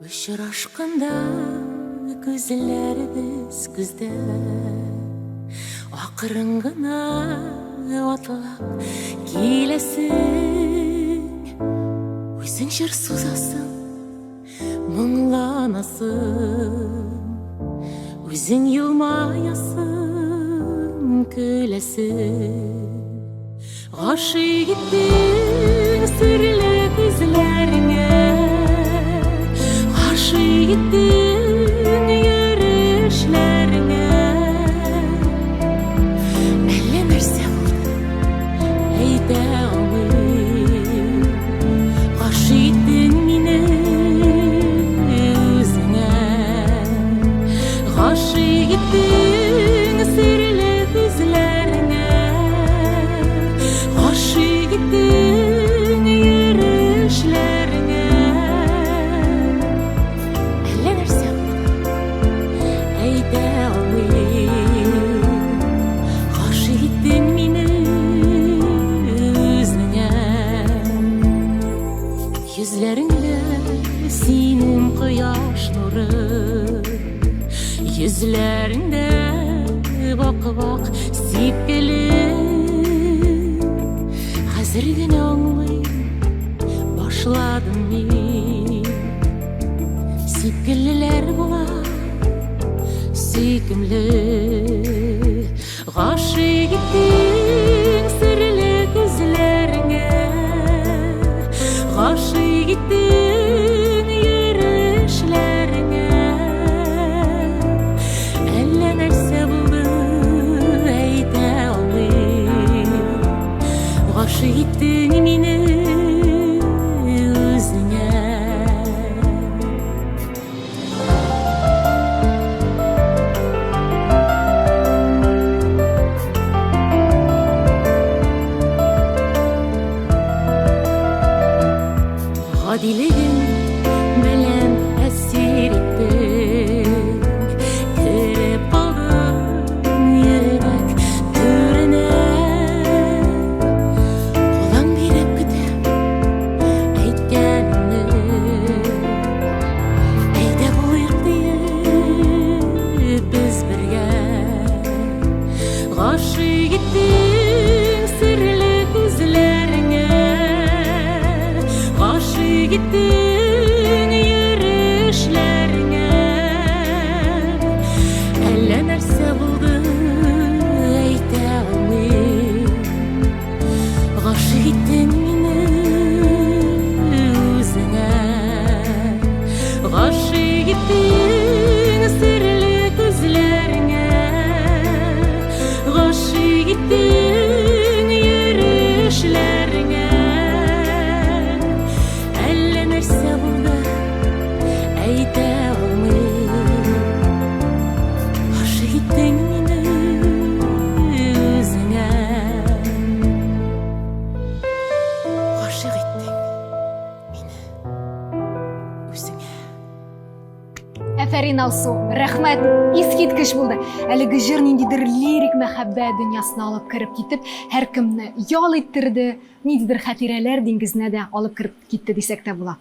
Uçraşkanda gözlerimiz күздә, акырын гына атлап киләсең. Үзең җыр сузасың, моңланасың, үзең елмаясың, көләсең. Гашык иттең серле күзләреңә, гашык иттең йөрешләреңә. Әллә нәрсә булды, әйтә алмыйм. Гашык иттең мине үзеңә, гашык иттең серле күзләреңә, гашык иттең йөрешләреңә. Әллә нәрсә булды, әйтә алмыйм. Гашык иттең мине үзеңә. Йөзләреңдә синең кояш нуры, йөзләреңдә вак-вак сипкеле. Хәзер генә аңлыйм, башладым мин. Сипкелеләр була сөйкемле. Гашык иттең серле күзләреңә, гашык иттең йөрешләреңә. Әллә нәрсә булды, әйтә алмыйм. Гашык иттең мине үзеңә. Гадилегең белән әсир иттең, кереп калдың йөрәк түренә. Кулың биреп көтәм әйткәнеңне, әйдә булыйк диеп без бергә. Гашык иттең серле күзләреңә, гашык иттең йөрешләреңә. Әллә нәрсә булды, әйтә алмыйм. Гашык иттең мине үзеңә, гашык иттең серле күзләреңә, гашык иттең йөрешләреңә. Әллә нәрсә булды, әйтә алмыйм. Гашык иттең мине үзеңә, гашык иттең мине үзеңә. Әфәрин Алсу, рәхмәт, искиткеч булды. Әлеге җыр ниндидер лирик мәхәббәт дөньясына алып кереп китеп, һәркемне ял иттерде, ниндидер хатирәләр диңгезенә дә алып кереп китте дисәк тә була.